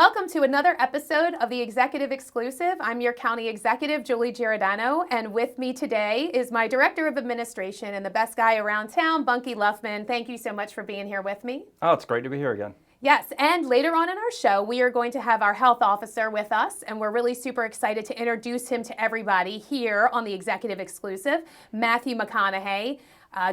Welcome to another episode of the Executive Exclusive. I'm your County Executive, Julie Giordano, and with me today is my Director of Administration and the best guy around town, Bunky Luffman. Thank you so much for being here with me. Oh, it's great to be here again. Yes, and later on in our show, we are going to have our health officer with us, and we're really super excited to introduce him to everybody here on the Executive Exclusive, Matthew McConaughey.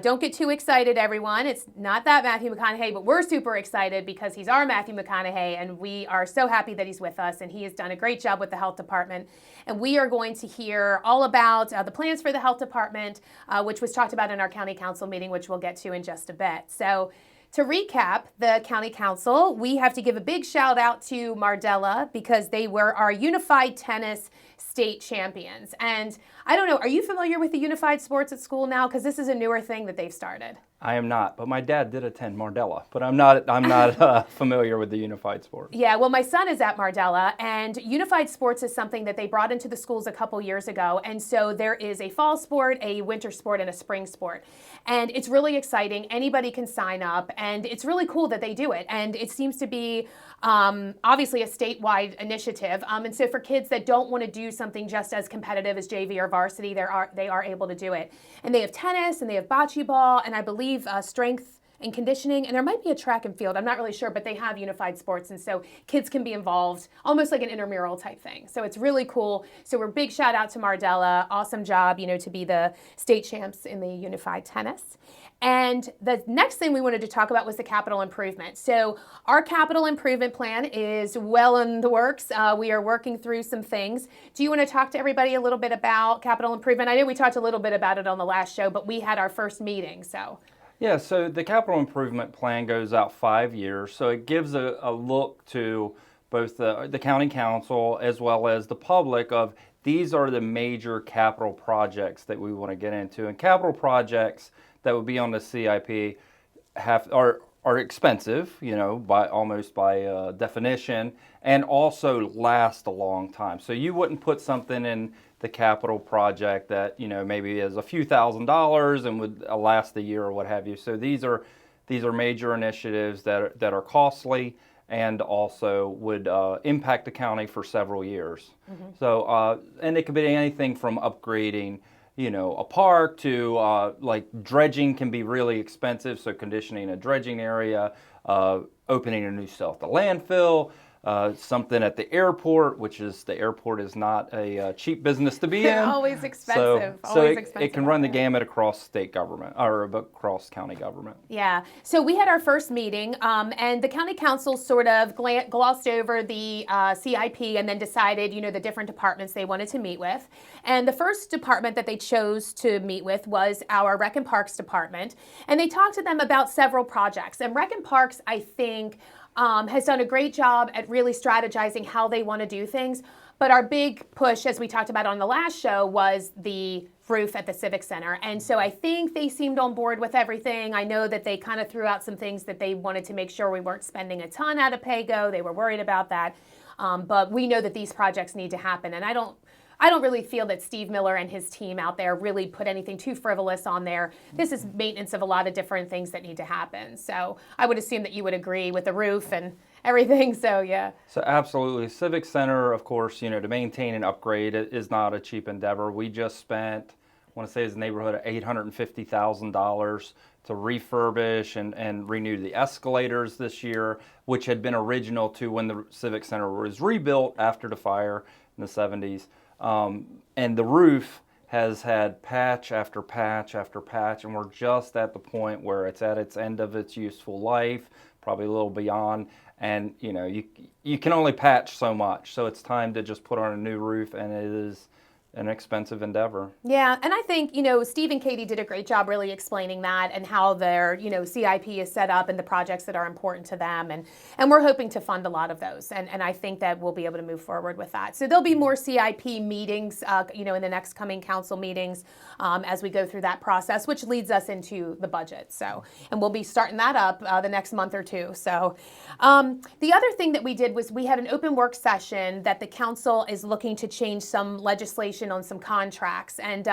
Don't get too excited, everyone. It's not that Matthew McConaughey, but we're super excited because he's our Matthew McConaughey, and we are so happy that he's with us, and he has done a great job with the health department. And we are going to hear all about the plans for the health department, which was talked about in our county council meeting, which we'll get to in just a bit. So to recap the county council, we have to give a big shout out to Mardella because they were our unified tennis state champions. And I don't know, are you familiar with the unified sports at school now? Because this is a newer thing that they've started. I am not, but my dad did attend Mardella, but I'm not familiar with the unified sport. Yeah, well, my son is at Mardella, and unified sports is something that they brought into the schools a couple years ago. And so there is a fall sport, a winter sport, and a spring sport. And it's really exciting. Anybody can sign up, and it's really cool that they do it. And it seems to be obviously a statewide initiative. And so for kids that don't want to do something just as competitive as JV or varsity, they are able to do it. And they have tennis, and they have bocce ball, and I believe strength and conditioning, and there might be a track and field. I'm not really sure, but they have unified sports, and so kids can be involved almost like an intramural type thing. So it's really cool. So we're big shout out to Mardella. Awesome job, to be the state champs in the unified tennis. And the next thing we wanted to talk about was the capital improvement. So our capital improvement plan is well in the works. We are working through some things. Do you want to talk to everybody a little bit about capital improvement? I know we talked a little bit about it on the last show, but we had our first meeting, so. Yeah, so the capital improvement plan goes out 5 years, so it gives a look to both the county council as well as the public of these are the major capital projects that we want to get into. And capital projects that would be on the CIP are expensive, by definition, and also last a long time. So you wouldn't put something in the capital project that maybe is a few $1,000s and would last a year or what have you. So these are major initiatives that are costly and also would impact the county for several years. Mm-hmm. So and it could be anything from upgrading a park to like dredging can be really expensive. So conditioning a dredging area, opening a new landfill. Something at the airport, the airport is not a cheap business to be in. Always expensive. It can run the gamut across state government or across county government. Yeah. So we had our first meeting, and the county council sort of glossed over the CIP and then decided, the different departments they wanted to meet with. And the first department that they chose to meet with was our Rec and Parks department, and they talked to them about several projects. And Rec and Parks, I think, has done a great job at really strategizing how they want to do things. But our big push, as we talked about on the last show, was the roof at the Civic Center. And so I think they seemed on board with everything. I know that they kind of threw out some things that they wanted to make sure we weren't spending a ton out of PAYGO. They were worried about that. But we know that these projects need to happen. And I don't really feel that Steve Miller and his team out there really put anything too frivolous on there. This is maintenance of a lot of different things that need to happen. So I would assume that you would agree with the roof and everything. So yeah. So absolutely. Civic Center, of course, to maintain and upgrade it is not a cheap endeavor. We just spent, I want to say it's in the neighborhood of $850,000 to refurbish and renew the escalators this year, which had been original to when the Civic Center was rebuilt after the fire in the 70s. And the roof has had patch after patch after patch, and we're just at the point where it's at its end of its useful life, probably a little beyond, and you can only patch so much, so it's time to just put on a new roof, and it is an expensive endeavor. Yeah, and I think, Steve and Katie did a great job really explaining that and how their, CIP is set up and the projects that are important to them. And we're hoping to fund a lot of those. And I think that we'll be able to move forward with that. So there'll be more CIP meetings, in the next coming council meetings as we go through that process, which leads us into the budget. So, and we'll be starting that up the next month or two. So the other thing that we did was we had an open work session that the council is looking to change some legislation legislation on some contracts. And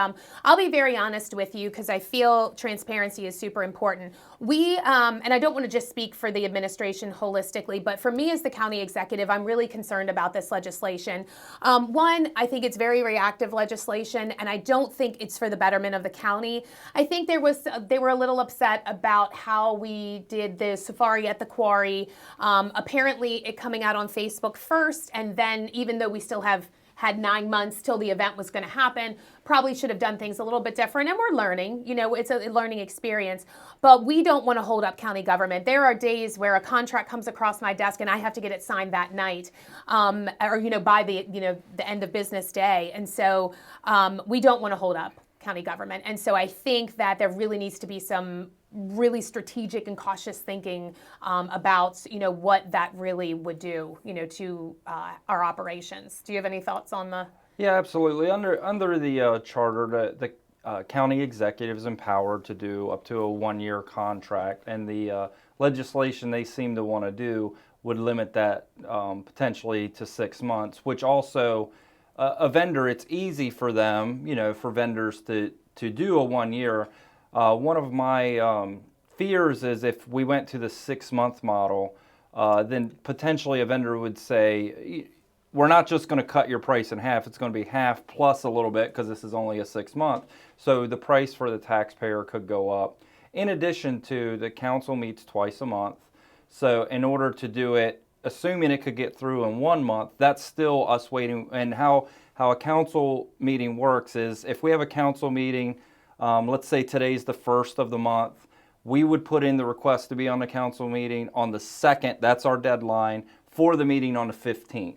I'll be very honest with you because I feel transparency is super important. We, and I don't want to just speak for the administration holistically, but for me as the county executive, I'm really concerned about this legislation. One, I think it's very reactive legislation, and I don't think it's for the betterment of the county. I think they were a little upset about how we did the safari at the quarry. Apparently it coming out on Facebook first, and then even though we still had 9 months till the event was going to happen, probably should have done things a little bit different. And we're learning, it's a learning experience, but we don't want to hold up county government. There are days where a contract comes across my desk and I have to get it signed that night, or, by the end of business day. And so we don't want to hold up county government. And so I think that there really needs to be some really strategic and cautious thinking about what that really would do to our operations. Do you have any thoughts on the? Yeah, absolutely. Under the charter, the county executive is empowered to do up to a 1-year contract, and the legislation they seem to want to do would limit that potentially to 6 months, which also a vendor, it's easy for them, for vendors to do a 1 year. One of my fears is if we went to the 6-month model, then potentially a vendor would say, we're not just going to cut your price in half, it's going to be half plus a little bit because this is only a 6-month. So the price for the taxpayer could go up. In addition to, the council meets twice a month. So in order to do it, assuming it could get through in 1 month, that's still us waiting. And how a council meeting works is if we have a council meeting, let's say today's the 1st of the month, we would put in the request to be on the council meeting on the 2nd, that's our deadline, for the meeting on the 15th.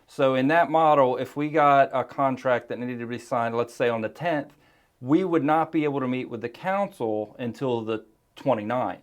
So in that model, if we got a contract that needed to be signed, let's say on the 10th, we would not be able to meet with the council until the 29th.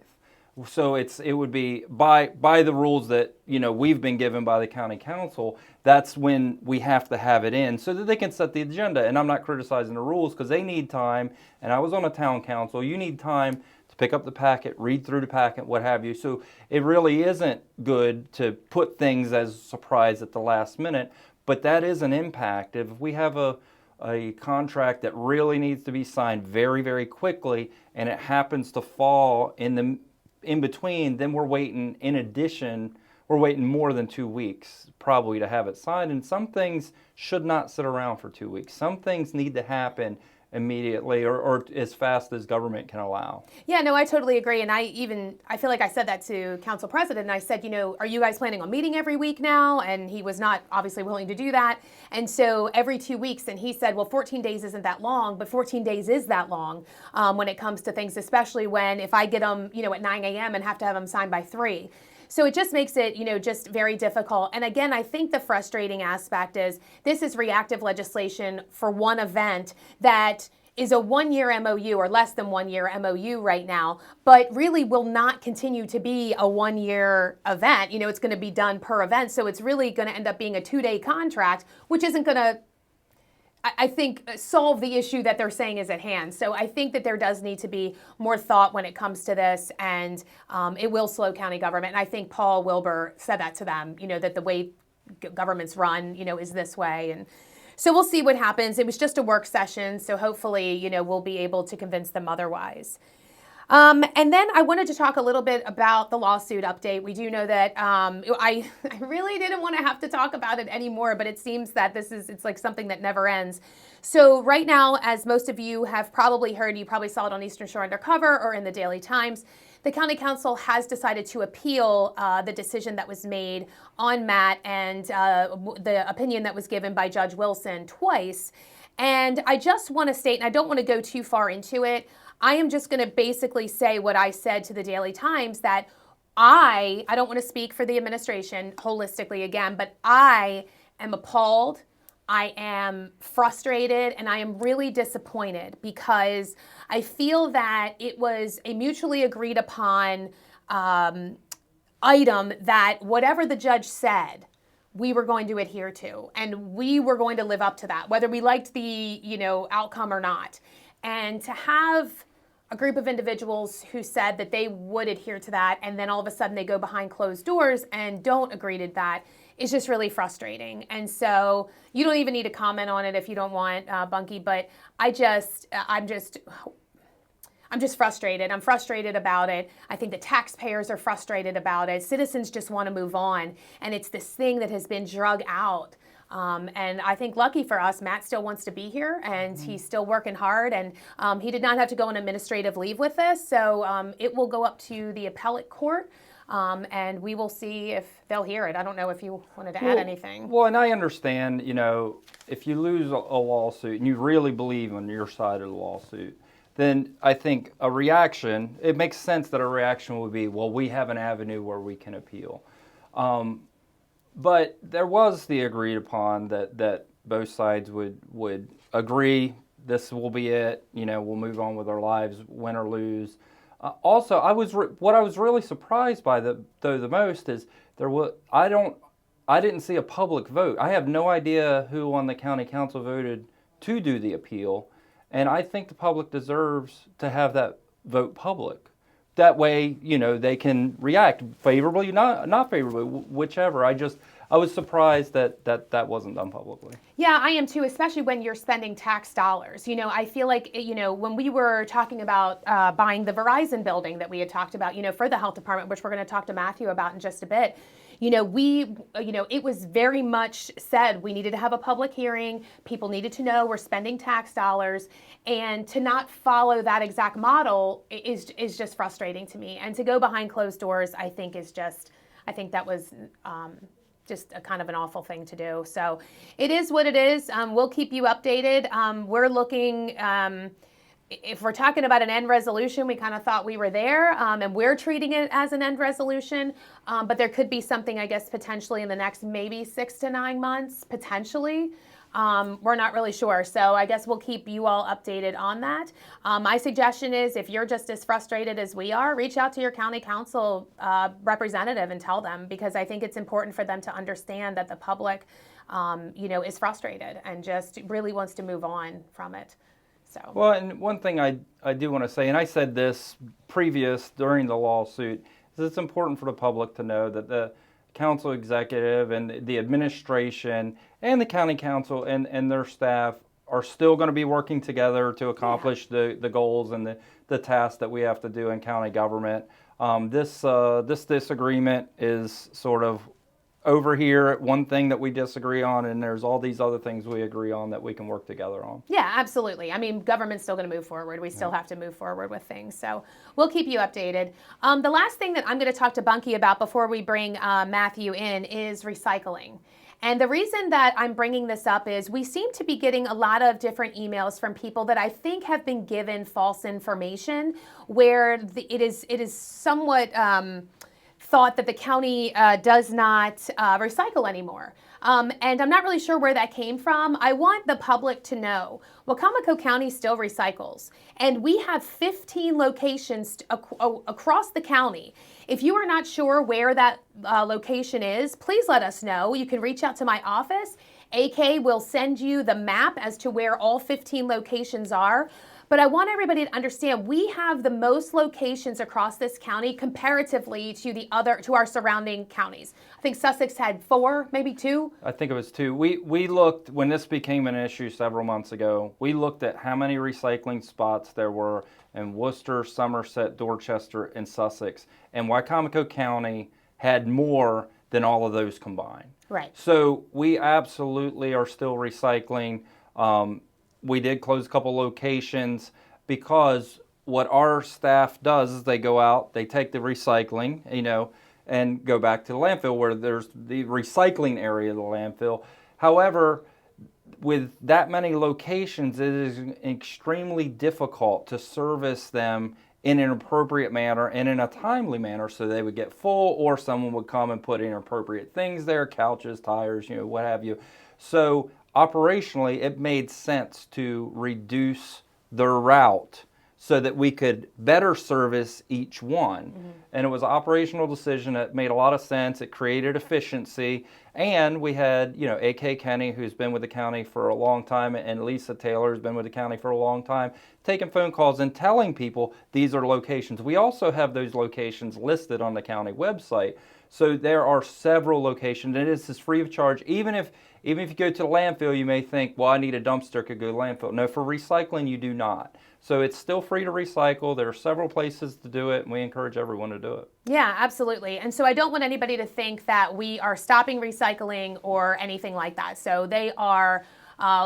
So it would be by the rules that we've been given by the county council. That's when we have to have it in so that they can set the agenda. And I'm not criticizing the rules because they need time. And I was on a town council. You need time to pick up the packet, read through the packet, what have you. So it really isn't good to put things as a surprise at the last minute. But that is an impact. If we have a contract that really needs to be signed very, very quickly, and it happens to fall in between, then we're waiting. In addition, we're waiting more than 2 weeks probably to have it signed. And some things should not sit around for 2 weeks. Some things need to happen immediately or as fast as government can allow. Yeah, no, I totally agree. And I feel like I said that to council president. And I said, are you guys planning on meeting every week now? And he was not obviously willing to do that. And so every 2 weeks, and he said, well, 14 days isn't that long, but 14 days is that long when it comes to things, especially if I get them, at 9 a.m. and have to have them signed by 3. So it just makes it, just very difficult. And again, I think the frustrating aspect is this is reactive legislation for one event that is a 1-year MOU or less than 1-year MOU right now, but really will not continue to be a 1-year event. It's going to be done per event. So it's really going to end up being a 2-day contract, which isn't going to, I think, solve the issue that they're saying is at hand. So I think that there does need to be more thought when it comes to this, and it will slow county government. And I think Paul Wilbur said that to them, that the way governments run, is this way. And so we'll see what happens. It was just a work session, so hopefully, we'll be able to convince them otherwise. And then I wanted to talk a little bit about the lawsuit update. We do know that I really didn't want to have to talk about it anymore, but it seems that it's like something that never ends. So right now, as most of you have probably heard, you probably saw it on Eastern Shore Undercover or in the Daily Times, the County Council has decided to appeal the decision that was made on Matt and the opinion that was given by Judge Wilson twice. And I just want to state, and I don't want to go too far into it, I am just going to basically say what I said to the Daily Times, that I don't want to speak for the administration holistically again, but I am appalled, I am frustrated, and I am really disappointed because I feel that it was a mutually agreed upon item that whatever the judge said, we were going to adhere to, and we were going to live up to that, whether we liked the outcome or not. And to have a group of individuals who said that they would adhere to that, and then all of a sudden they go behind closed doors and don't agree to that, is just really frustrating. And so you don't even need to comment on it if you don't want, Bunky, but I'm just frustrated. I'm frustrated about it. I think the taxpayers are frustrated about it. Citizens just want to move on. And it's this thing that has been drug out. And I think lucky for us, Matt still wants to be here and he's still working hard. And he did not have to go on administrative leave with this. So it will go up to the appellate court. And we will see if they'll hear it. I don't know if you wanted to add anything. Well, and I understand, if you lose a lawsuit and you really believe on your side of the lawsuit, then I think it makes sense that a reaction would be, well, we have an avenue where we can appeal. But there was the agreed upon that both sides would agree, this will be it, we'll move on with our lives, win or lose. Also, what I was really surprised by the most is I didn't see a public vote. I have no idea who on the county council voted to do the appeal, and I think the public deserves to have that vote public. That way, they can react favorably, not favorably, whichever. I was surprised that wasn't done publicly. Yeah, I am too, especially when you're spending tax dollars. I feel like, when we were talking about buying the Verizon building that we had talked about, for the health department, which we're going to talk to Matthew about in just a bit, it was very much said we needed to have a public hearing. People needed to know we're spending tax dollars, and to not follow that exact model is just frustrating to me. And to go behind closed doors, I think that was just a kind of an awful thing to do. So it is what it is. We'll keep you updated. We're looking. If we're talking about an end resolution, we kind of thought we were there, and we're treating it as an end resolution, but there could be something, I guess, potentially in the next maybe 6 to 9 months, potentially. We're not really sure, so I guess we'll keep you all updated on that. My suggestion is, if you're just as frustrated as we are, reach out to your county council representative and tell them, because I think it's important for them to understand that the public, is frustrated and just really wants to move on from it. So. Well, and one thing I do want to say, and I said this during the lawsuit, is it's important for the public to know that the council executive and the administration and the county council and their staff are still going to be working together to accomplish the goals and the tasks that we have to do in county government. This disagreement is sort of over here, one thing that we disagree on, and there's all these other things we agree on that we can work together on. Yeah, absolutely. I mean, government's still going to move forward. We still have to move forward with things. So we'll keep you updated. The last thing that I'm going to talk to Bunky about before we bring Matthew in is recycling. And the reason that I'm bringing this up is we seem to be getting a lot of different emails from people that I think have been given false information, where it is somewhat thought that the county does not recycle anymore. And I'm not really sure where that came from. I want the public to know Wacomico County still recycles, and we have 15 locations across the county. If you are not sure where that location is, please let us know. You can reach out to my office. AK will send you the map as to where all 15 locations are. But I want everybody to understand we have the most locations across this county comparatively to our surrounding counties. I think Sussex had 4, maybe 2. I think it was 2. We looked, when this became an issue several months ago, we looked at how many recycling spots there were in Worcester, Somerset, Dorchester, and Sussex. And Wacomico County had more than all of those combined. Right. So we absolutely are still recycling. We did close a couple locations because what our staff does is they go out, they take the recycling, and go back to the landfill where there's the recycling area of the landfill. However, with that many locations, it is extremely difficult to service them in an appropriate manner and in a timely manner so they would get full, or someone would come and put inappropriate things there, couches, tires, what have you. So operationally, it made sense to reduce the route so that we could better service each one. Mm-hmm. And it was an operational decision that made a lot of sense. It created efficiency. And we had, A.K. Kenny, who's been with the county for a long time, and Lisa Taylor, who's been with the county for a long time, taking phone calls and telling people these are locations. We also have those locations listed on the county website. So there are several locations, and this is free of charge. Even if you go to the landfill, you may think, well, I need a dumpster, could go to landfill. No, for recycling, you do not. So it's still free to recycle. There are several places to do it, and we encourage everyone to do it. Yeah, absolutely. And so I don't want anybody to think that we are stopping recycling or anything like that. So they are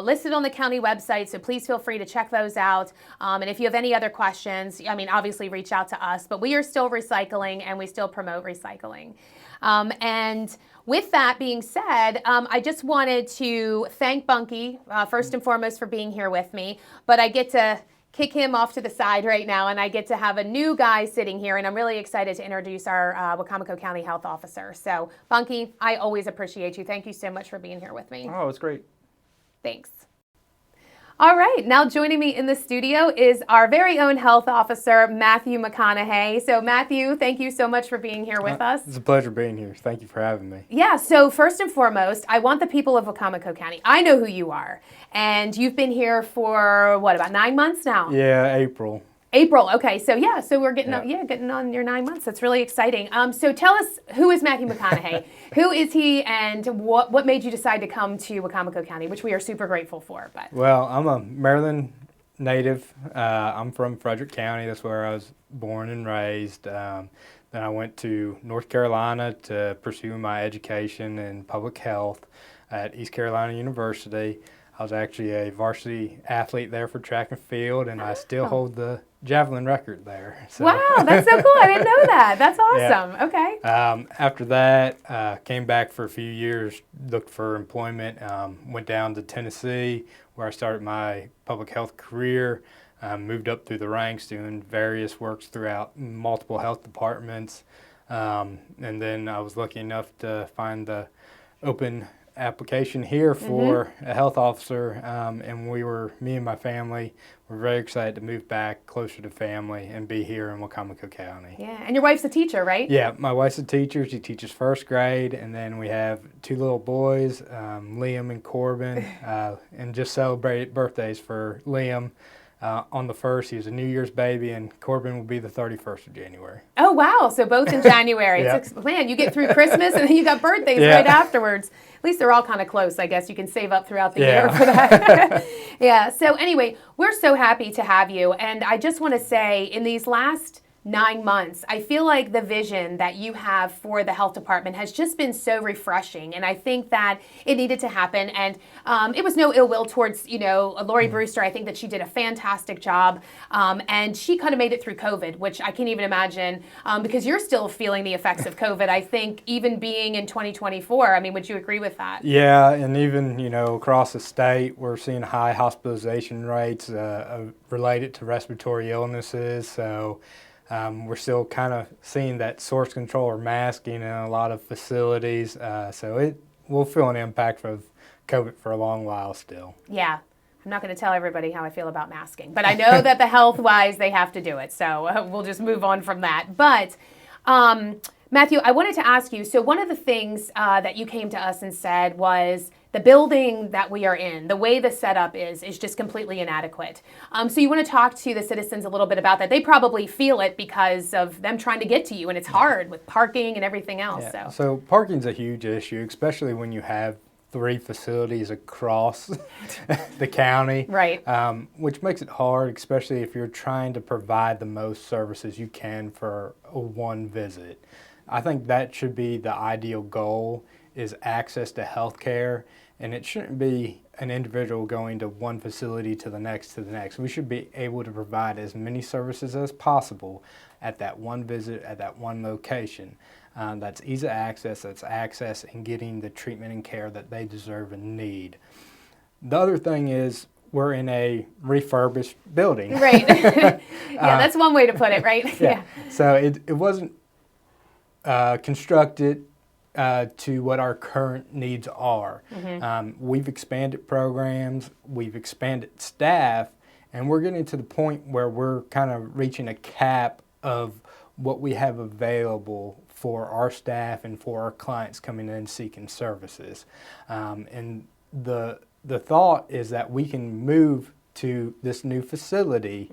listed on the county website, so please feel free to check those out. And if you have any other questions, I mean, obviously reach out to us, but we are still recycling and we still promote recycling. And with that being said, I just wanted to thank Bunky, first and foremost, for being here with me, but I get to kick him off to the side right now, and I get to have a new guy sitting here, and I'm really excited to introduce our Wacomico County Health Officer. So, Bunky, I always appreciate you. Thank you so much for being here with me. Oh, it's great. Thanks. All right, now joining me in the studio is our very own health officer, Matthew McConaughey. So Matthew, thank you so much for being here with us. It's a pleasure being here. Thank you for having me. Yeah, so first and foremost, I want the people of Wacomico County. I know who you are, and you've been here for, what, about 9 months now? Yeah, April. April, okay, so yeah, so we're getting on your 9 months. That's really exciting. So tell us, who is Matthew McConaughey? Who is he, and what made you decide to come to Wacomico County, which we are super grateful for? But Well, I'm a Maryland native. I'm from Frederick County. That's where I was born and raised. Then I went to North Carolina to pursue my education in public health at East Carolina University. I was actually a varsity athlete there for track and field, and I still hold the javelin record there. So. Wow, that's so cool. I didn't know that. That's awesome. Yeah. Okay. After that, came back for a few years, looked for employment, went down to Tennessee where I started my public health career, moved up through the ranks doing various works throughout multiple health departments. And then I was lucky enough to find the open application here for a health officer, and me and my family were very excited to move back closer to family and be here in Wacomico County. Yeah, and your wife's a teacher, right? Yeah, my wife's a teacher. She teaches first grade, and then we have two little boys, Liam and Corbin, and just celebrated birthdays for Liam. On the 1st, he was a New Year's baby, and Corbin will be the 31st of January. Oh, wow. So both in January. Yeah. Man, you get through Christmas and then you got birthdays right afterwards. At least they're all kind of close. I guess you can save up throughout the year for that. Yeah. So anyway, we're so happy to have you. And I just want to say, in these last 9 months, I feel like the vision that you have for the health department has just been so refreshing, and I think that it needed to happen. And it was no ill will towards, Lori Brewster. I think that she did a fantastic job, and she kind of made it through COVID, which I can't even imagine, because you're still feeling the effects of COVID. I think even being in 2024. I mean, would you agree with that? Yeah, and even across the state, we're seeing high hospitalization rates related to respiratory illnesses. So. We're still kind of seeing that source control or masking in a lot of facilities, so we'll feel an impact of COVID for a long while still. Yeah. I'm not going to tell everybody how I feel about masking, but I know that the health-wise, they have to do it, so we'll just move on from that. But Matthew, I wanted to ask you, so one of the things that you came to us and said was the building that we are in, the way the setup is just completely inadequate. So you want to talk to the citizens a little bit about that. They probably feel it because of them trying to get to you, and it's hard with parking and everything else. Yeah. So parking's a huge issue, especially when you have 3 facilities across the county. Right. Which makes it hard, especially if you're trying to provide the most services you can for one visit. I think that should be the ideal goal, is access to health care. And it shouldn't be an individual going to one facility to the next. We should be able to provide as many services as possible at that one visit, at that one location. That's easy access, that's access and getting the treatment and care that they deserve and need. The other thing is we're in a refurbished building. Right. Yeah, that's one way to put it, right? Yeah. So it wasn't constructed to what our current needs are. We've expanded programs, we've expanded staff, and we're getting to the point where we're kind of reaching a cap of what we have available for our staff and for our clients coming in seeking services. And the thought is that we can move to this new facility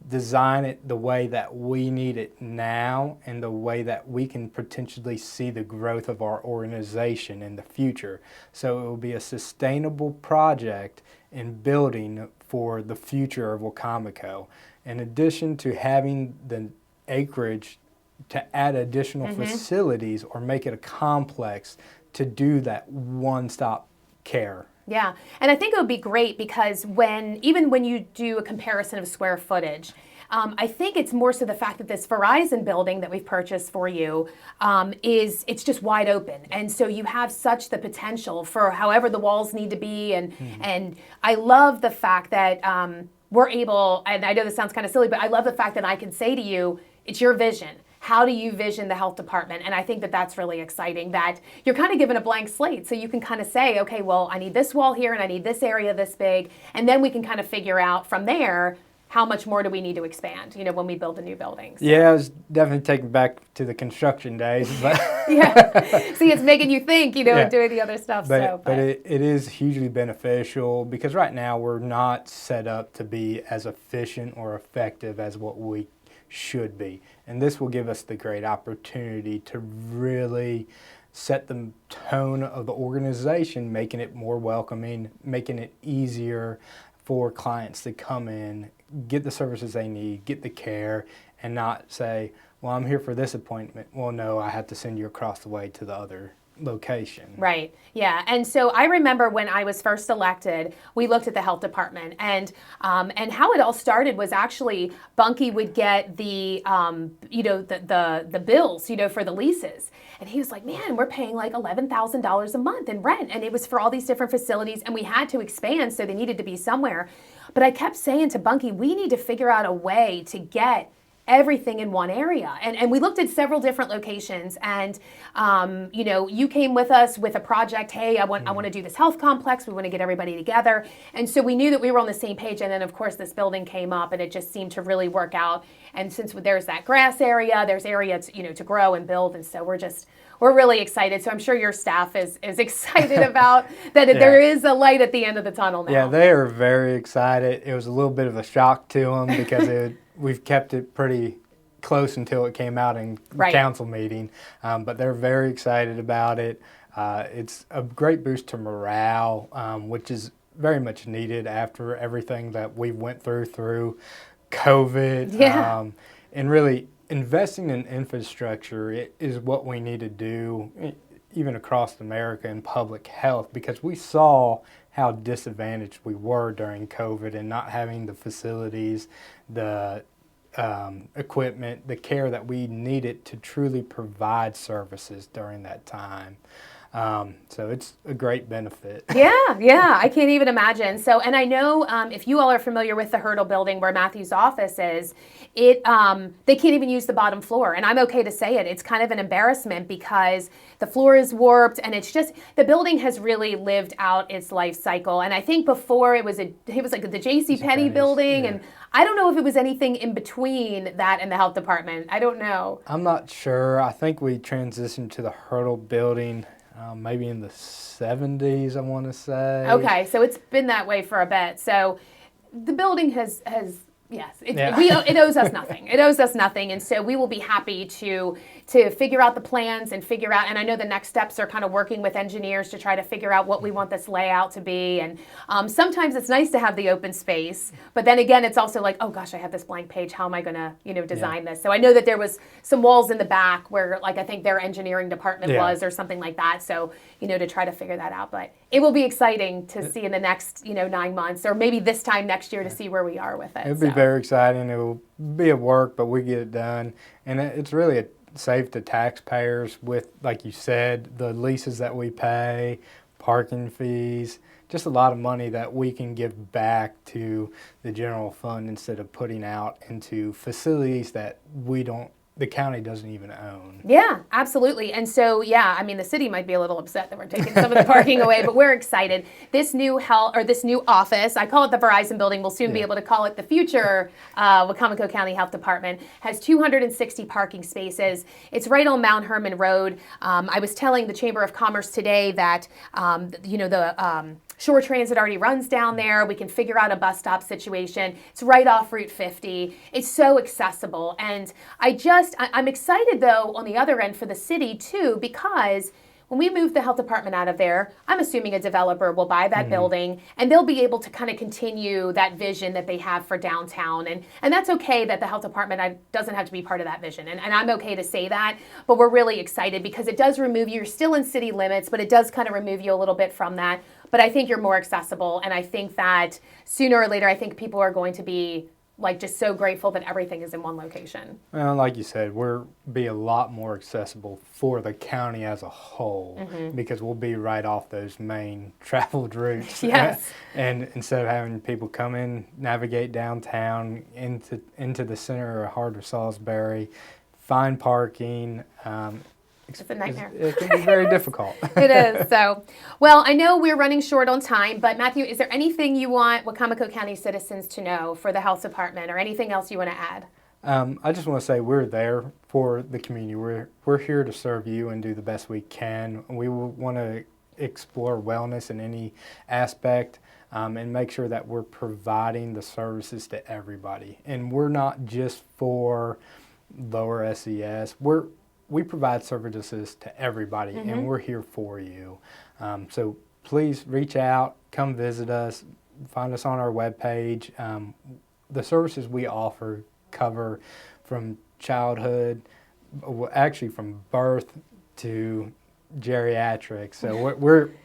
design it the way that we need it now and the way that we can potentially see the growth of our organization in the future. So it will be a sustainable project in building for the future of Wacomico. In addition to having the acreage to add additional facilities or make it a complex to do that one-stop care. Yeah, and I think it would be great because even when you do a comparison of square footage, I think it's more so the fact that this Verizon building that we've purchased for you it's just wide open, and so you have such the potential for however the walls need to be, and I love the fact that we're able. And I know this sounds kind of silly, but I love the fact that I can say to you, it's your vision. How do you vision the health department? And I think that that's really exciting, that you're kind of given a blank slate. So you can kind of say, okay, well, I need this wall here and I need this area this big. And then we can kind of figure out from there, how much more do we need to expand, when we build a new building. So. Yeah, I was definitely taken back to the construction days. But yeah. See, it's making you think, and doing the other stuff. But it is hugely beneficial because right now we're not set up to be as efficient or effective as what we should be. And this will give us the great opportunity to really set the tone of the organization, making it more welcoming, making it easier for clients to come in, get the services they need, get the care, and not say, well, I'm here for this appointment. Well, no, I have to send you across the way to the other location. Right. Yeah. And so I remember when I was first elected, we looked at the health department, and how it all started was actually Bunky would get the the bills for the leases, and he was like, man, we're paying like $11,000 a month in rent, and it was for all these different facilities, and we had to expand, so they needed to be somewhere. But I kept saying to Bunky, we need to figure out a way to get everything in one area. And we looked at several different locations, and you came with us with a project. Hey, I want to do this health complex. We want to get everybody together. And so we knew that we were on the same page. And then of course this building came up, and it just seemed to really work out. And since there's that grass area, there's area to grow and build. And so we're really excited. So I'm sure your staff is excited about that. Yeah. There is a light at the end of the tunnel now. Yeah, they are very excited. It was a little bit of a shock to them because we've kept it pretty close until it came out in council meeting. But they're very excited about it. It's a great boost to morale, which is very much needed after everything that we went through COVID. Yeah. And really investing in infrastructure is what we need to do, even across America, in public health, because we saw how disadvantaged we were during COVID and not having the facilities, the equipment, the care that we needed to truly provide services during that time. So it's a great benefit. Yeah, I can't even imagine. So, and I know if you all are familiar with the Hurdle building where Matthew's office is, they can't even use the bottom floor. And I'm okay to say it. It's kind of an embarrassment because the floor is warped, and it's just, the building has really lived out its life cycle. And I think before it was like the JCPenney building, and I don't know if it was anything in between that and the health department. I don't know. I'm not sure. I think we transitioned to the Hurdle building maybe in the 70s, I want to say. Okay, so it's been that way for a bit. So the building has yes, it owes us nothing. It owes us nothing, and so we will be happy to figure out the plans and figure out. And I know the next steps are kind of working with engineers to try to figure out what we want this layout to be. And sometimes it's nice to have the open space, but then again, it's also like, oh gosh, I have this blank page. How am I going to design this? So I know that there was some walls in the back where, like, I think their engineering department was, or something like that. So to try to figure that out. But it will be exciting to see in the next 9 months, or maybe this time next year, to see where we are with it. It'll be very exciting. It will be a work, but we get it done, and it's really a save to taxpayers with, like you said, the leases that we pay, parking fees, just a lot of money that we can give back to the general fund instead of putting out into facilities that the county doesn't even own. Yeah, absolutely. And so, the city might be a little upset that we're taking some of the parking away, but we're excited. This new office, I call it the Verizon building, we'll soon be able to call it the future Wacomico County Health Department, has 260 parking spaces. It's right on Mount Herman Road. I was telling the Chamber of Commerce today that, Shore Transit already runs down there. We can figure out a bus stop situation. It's right off Route 50. It's so accessible. And I'm excited though on the other end for the city too, because when we move the health department out of there, I'm assuming a developer will buy that building and they'll be able to kind of continue that vision that they have for downtown. And that's okay that the health department doesn't have to be part of that vision. And I'm okay to say that, but we're really excited because it does remove you. You're still in city limits, but it does kind of remove you a little bit from that. But I think you're more accessible. And I think that sooner or later, I think people are going to be like just so grateful that everything is in one location. Well, like you said, we'll be a lot more accessible for the county as a whole because we'll be right off those main traveled routes. Yes. And instead of having people come in, navigate downtown into the center of Heart of Salisbury, find parking. It's a nightmare. It can be very difficult. It is. So, well, I know we're running short on time, but Matthew, is there anything you want Wacomico County citizens to know for the health department or anything else you want to add? I just want to say we're there for the community. We're here to serve you and do the best we can. We want to explore wellness in any aspect and make sure that we're providing the services to everybody. And we're not just for lower SES. We provide services to everybody, and we're here for you. So please reach out, come visit us, find us on our webpage. The services we offer cover from childhood, actually from birth to geriatrics. So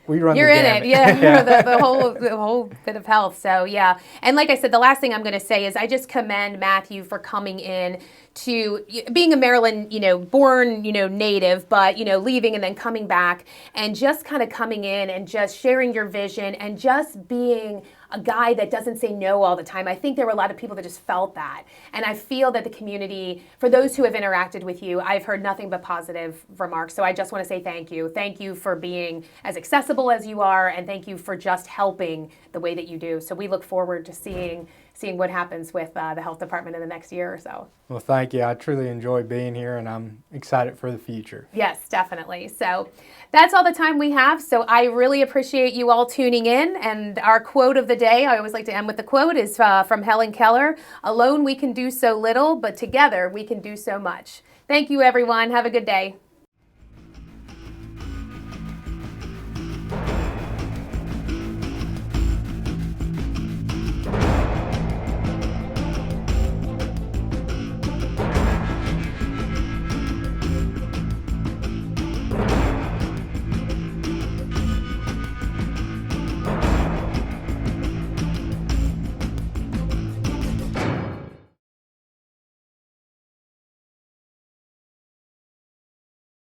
we run. You're the in gamut. it, yeah. the whole bit of health. So yeah, and like I said, the last thing I'm going to say is I just commend Matthew for coming in to being a Maryland, born, native, but leaving and then coming back and just kind of coming in and just sharing your vision and just being a guy that doesn't say no all the time. I think there were a lot of people that just felt that. And I feel that the community, for those who have interacted with you, I've heard nothing but positive remarks. So I just want to say thank you. Thank you for being as accessible as you are, and thank you for just helping the way that you do. So we look forward to seeing what happens with the health department in the next year or so. Well, thank you. I truly enjoy being here, and I'm excited for the future. Yes, definitely. So that's all the time we have. So I really appreciate you all tuning in. And our quote of the day, I always like to end with the quote, is from Helen Keller. Alone we can do so little, but together we can do so much. Thank you, everyone. Have a good day.